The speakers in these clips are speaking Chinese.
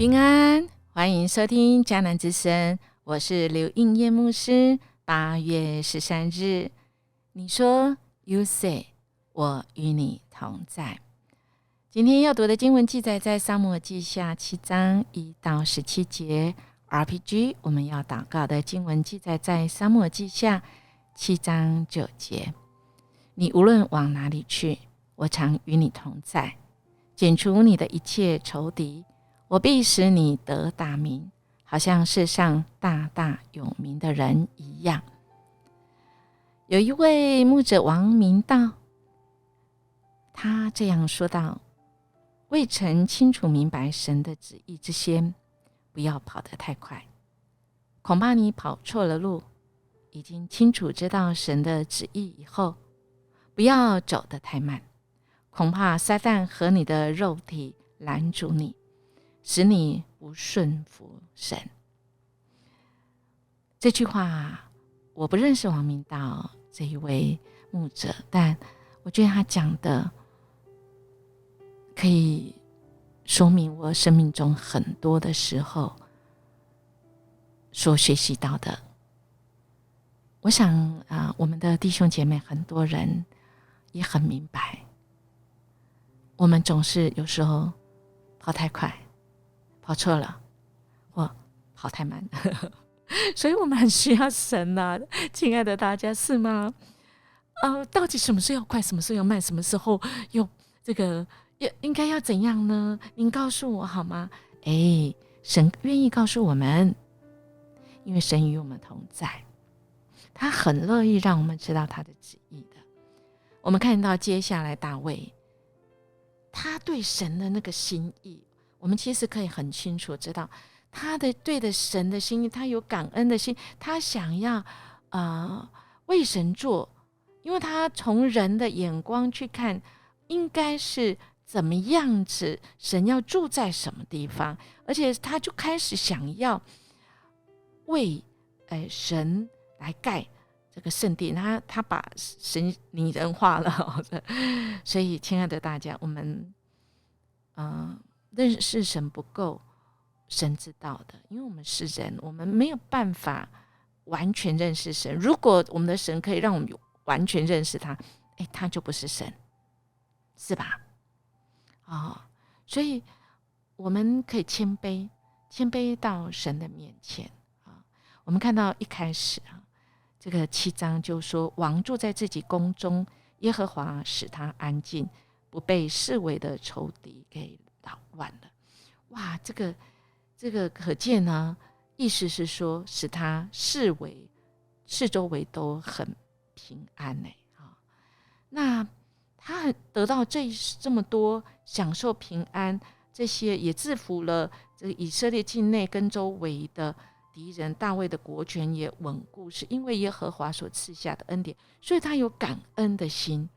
平安，欢迎收听迦南之声，我是刘应叶牧师。8月13日，你说 You say 我与你同在。今天要读的经文记载在撒母耳记下7章1到17节。RPG 我们要祷告的经文记载在撒母耳记下7章9节。你无论往哪里去，我常与你同在，剪除你的一切仇敌，我必使你得大名，好像世上大大有名的人一样。有一位牧者王明道，他这样说道：未曾清楚明白神的旨意之先，不要跑得太快，恐怕你跑错了路。已经清楚知道神的旨意以后，不要走得太慢，恐怕撒旦和你的肉体拦阻你，使你不顺服神。这句话我不认识王明道这一位牧者，但我觉得他讲的可以说明我生命中很多的时候所学习到的。我想我们的弟兄姐妹很多人也很明白，我们总是有时候跑太快，跑错了，或跑太慢所以我们很需要神啊，亲爱的大家，是吗？到底什么时候要快，什么时候要慢，什么时候又这个应该要怎样呢？您告诉我好吗？神愿意告诉我们，因为神与我们同在，他很乐意让我们知道他的旨意的。我们看到接下来大卫，他对神的那个心意，我们其实可以很清楚知道，他的对的神的心意，他有感恩的心，他想要为神做，因为他从人的眼光去看，应该是怎么样子，神要住在什么地方，而且他就开始想要为神来盖这个圣殿，他把神拟人化了所以亲爱的大家，我们认识神不够，神知道的，因为我们是人，我们没有办法完全认识神。如果我们的神可以让我们完全认识他，他就不是神，是吧？所以我们可以谦卑到神的面前我们看到一开始这个7章就说，王住在自己宫中，耶和华使他安静，不被四围的仇敌给扰乱了。哇，这个可见呢，意思是说使他四周围都很平安那他得到这么多享受平安，这些也制服了这个以色列境内跟周围的敌人，大卫的国权也稳固，是因为耶和华所赐下的恩典，所以他有感恩的心，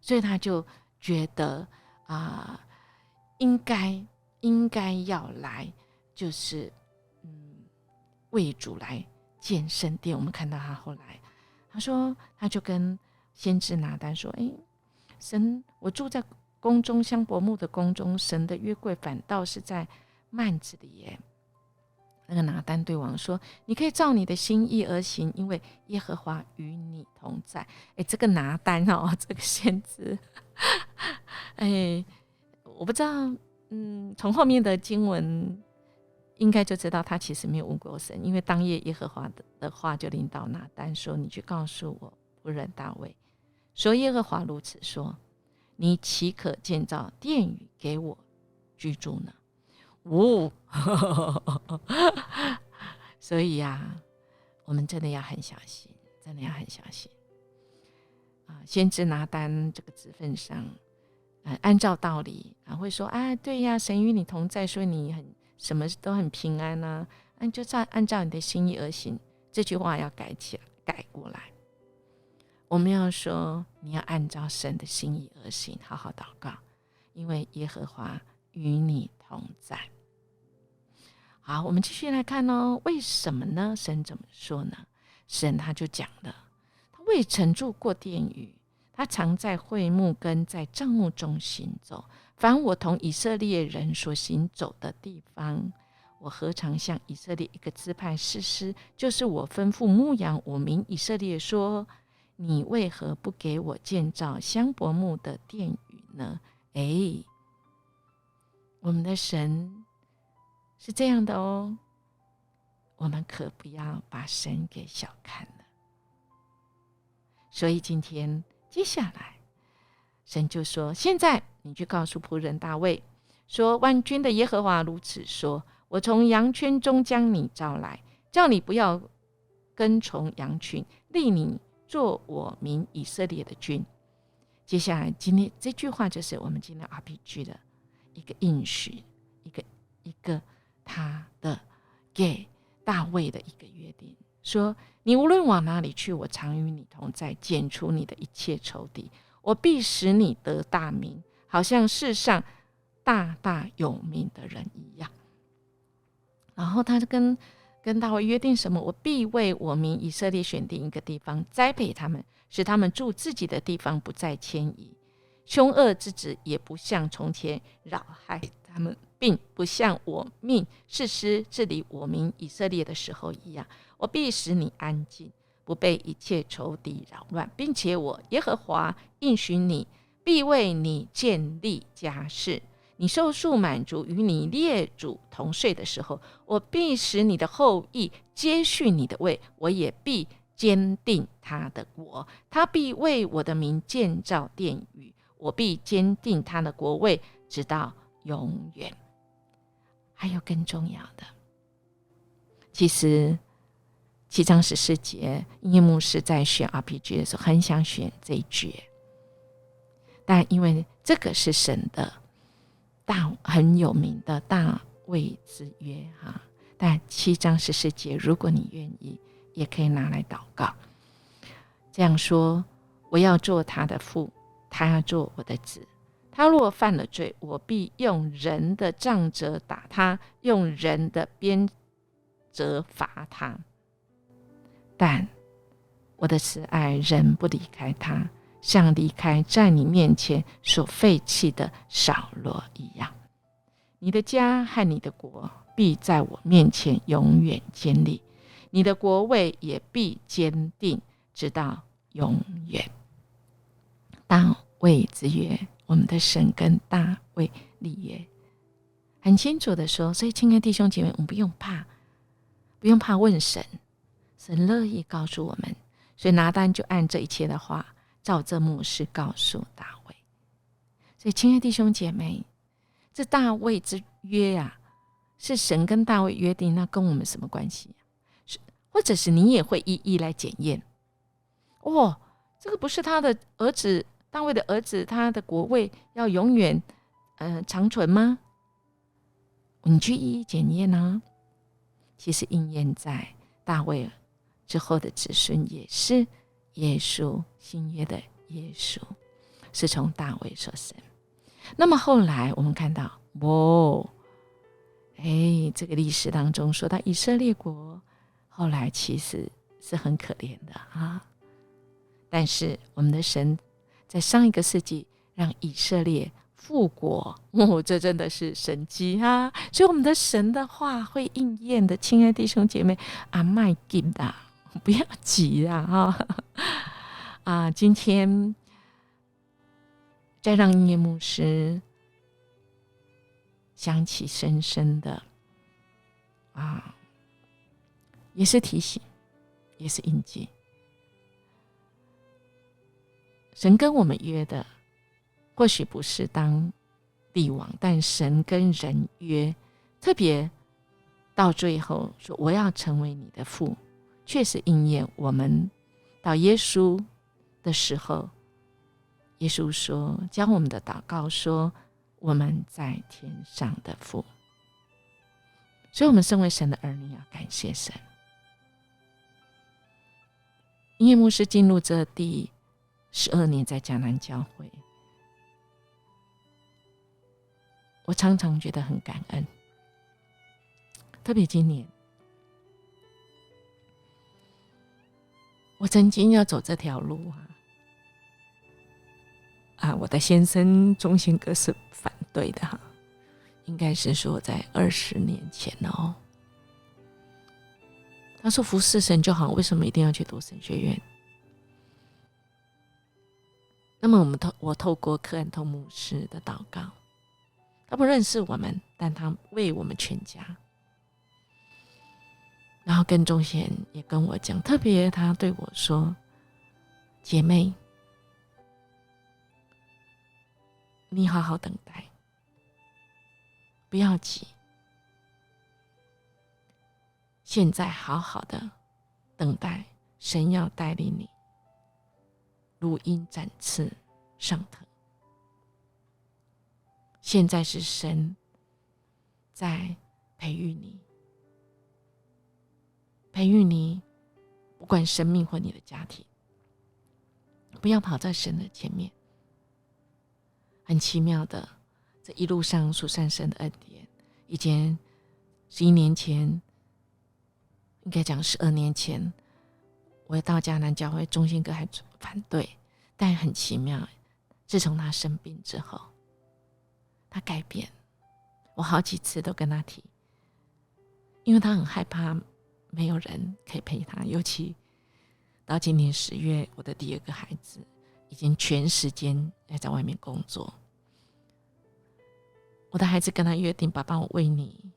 所以他就觉得应该要来，就是为主来建圣殿。我们看到他后来他说，他就跟先知拿单说，神，我住在宫中，香柏木的宫中，神的约柜反倒是在幔子里耶。那个拿单对王说，你可以照你的心意而行，因为耶和华与你同在。这个拿单这个先知我不知道从后面的经文应该就知道他其实没有问过神，因为当夜耶和华的话就临到拿单说，你去告诉我仆人大卫说，耶和华如此说，你岂可建造殿宇给我居住呢？所以我们真的要很小心，真的要很小心先知拿单这个职分上按照道理会说对呀，神与你同在，所以你什么都很平安就按照你的心意而行。这句话要改过来，我们要说你要按照神的心意而行，好好祷告，因为耶和华与你同在。好，我们继续来看为什么呢？神怎么说呢？神他就讲了，他未曾住过殿宇，他常在会幕跟在帐幕中行走。凡我同以色列人所行走的地方，我何尝向以色列一个支派士师，就是我吩咐牧养我民以色列说，你为何不给我建造香柏木的殿宇呢？我们的神是这样的哦，我们可不要把神给小看了。所以今天接下来神就说，现在你去告诉仆人大卫说，万军的耶和华如此说，我从羊圈中将你招来，叫你不要跟从羊群，立你做我民以色列的君。接下来今天这句话就是我们今天 RPG 的一个应许，一个他的给大卫的一个约定，说你无论往哪里去，我常与你同在，剪除你的一切仇敌，我必使你得大名，好像世上大大有名的人一样。然后他跟大卫约定什么？我必为我民以色列选定一个地方，栽培他们，使他们住自己的地方，不再迁移。凶恶之子也不像从前扰害他们，并不像我命士师治理我民以色列的时候一样。我必使你安静，不被一切仇敌扰乱，并且我耶和华应许你，必为你建立家室。你受数满足，与你列祖同睡的时候，我必使你的后裔接续你的位，我也必坚定他的国。他必为我的名建造殿宇，我必坚定他的国位，直到永远。还有更重要的，其实7章14节，音乐牧师在选 RPG 的时候很想选这一句，但因为这个是神的很有名的大卫之约但7章14节，如果你愿意，也可以拿来祷告。这样说，我要做他的父，他要做我的子。他若犯了罪，我必用人的杖责打他，用人的鞭责罚他。但我的慈爱仍不离开他，像离开在你面前所废弃的扫罗一样。你的家和你的国必在我面前永远坚立，你的国位也必坚定，直到永远。大卫之约，我们的神跟大卫立约，很清楚的说，所以亲爱的弟兄姐妹，我们不用怕问神，神乐意告诉我们。所以拿单就按这一切的话，照这模式告诉大卫。所以亲爱的弟兄姐妹，这大卫之约是神跟大卫约定，那跟我们什么关系？或者是你也会一一来检验，这个不是他的儿子，大卫的儿子，他的国位要永远长存吗？你去一一检验啊。其实应验在大卫之后的子孙，也是耶稣，新约的耶稣是从大卫所生。那么后来我们看到这个历史当中说到以色列国后来其实是很可怜的但是我们的神在上一个世纪让以色列复国，这真的是神迹所以我们的神的话会应验的，亲爱的弟兄姐妹别急不要急今天再让音乐牧师想起深深的也是提醒，也是印记。神跟我们约的或许不是当帝王，但神跟人约，特别到最后说我要成为你的父，确实应验。我们到耶稣的时候，耶稣说，将我们的祷告说，我们在天上的父。所以我们身为神的儿女要感谢神。音乐牧师进入这第12年在迦南教会，我常常觉得很感恩，特别今年我曾经要走这条路我的先生忠贤哥是反对的哈，应该是说在20年前哦。他说服侍神就好，为什么一定要去读神学院？那么我透过柯安通牧师的祷告，他不认识我们，但他为我们全家。然后跟忠贤也跟我讲，特别他对我说：“姐妹，你好好等待，不要急，现在好好的等待，神要带领你如鹰展翅上腾。现在是神在培育你，不管生命或你的家庭，不要跑在神的前面。很奇妙的，这一路上数算神的恩典。以前11年前，应该讲12年前，我到迦南教会，忠心哥还反对，但很奇妙，自从他生病之后，他改变。我好几次都跟他提，因为他很害怕没有人可以陪他，尤其到今年10月，我的第2个孩子已经全时间在外面工作。我的孩子跟他约定，爸爸，我为你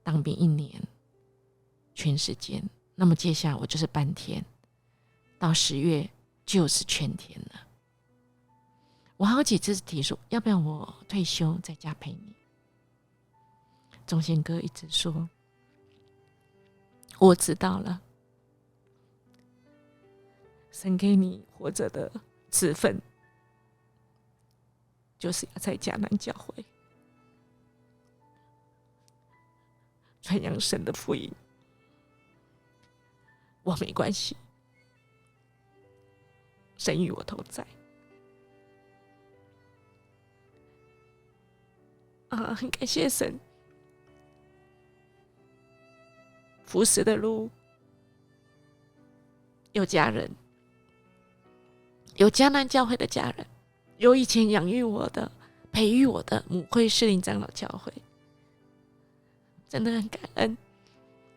当兵1年，全时间。那么接下来我就是半天，到10月就是全天了。我好几次提出，要不要我退休在家陪你？忠贤哥一直说，我知道了，神给你活着的职分，就是要在迦南教会传扬神的福音。我没关系，神与我同在。很感谢神，服侍的路有家人，有迦南教会的家人，有以前养育我的、培育我的母会士林长老教会，真的很感恩。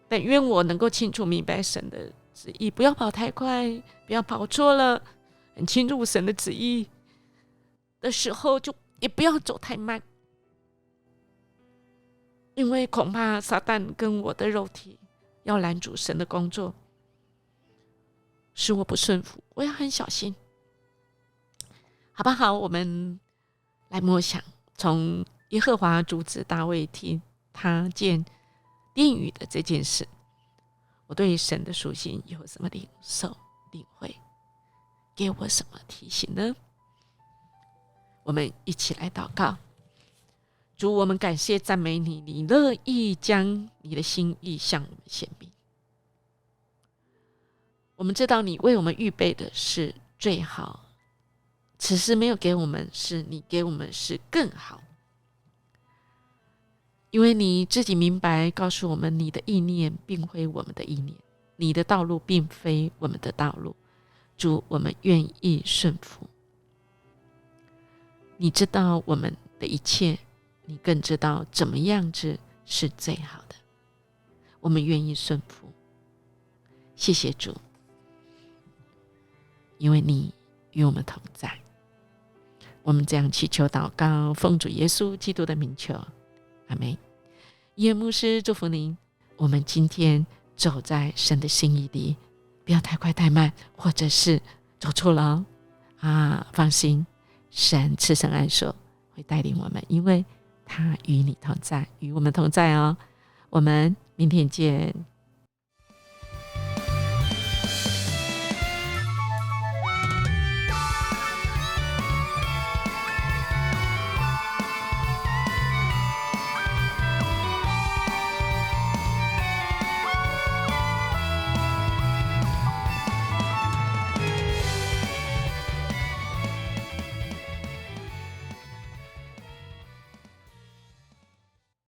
但愿我能够清楚明白神的旨意，不要跑太快，不要跑错了。很清楚神的旨意的时候，就也不要走太慢，因为恐怕撒旦跟我的肉体要拦阻神的工作，使我不顺服。我要很小心，好不好？我们来默想，从耶和华阻止大卫听他见殿宇的这件事，我对神的属性有什么领受领会，给我什么提醒呢？我们一起来祷告。主，我们感谢赞美你，你乐意将你的心意向我们显明。我们知道你为我们预备的是最好，此时没有给我们，是你给我们是更好。因为你自己明白告诉我们，你的意念并非我们的意念，你的道路并非我们的道路。主，我们愿意顺服。你知道我们的一切，你更知道怎么样子是最好的。我们愿意顺服。谢谢主，因为你与我们同在。我们这样祈求祷告，奉主耶稣基督的名求，阿们。叶牧师祝福您，我们今天走在神的心意里，不要太快太慢，或者是走错了放心，神慈神爱手会带领我们，因为他与你同在，与我们同在哦。我们明天见。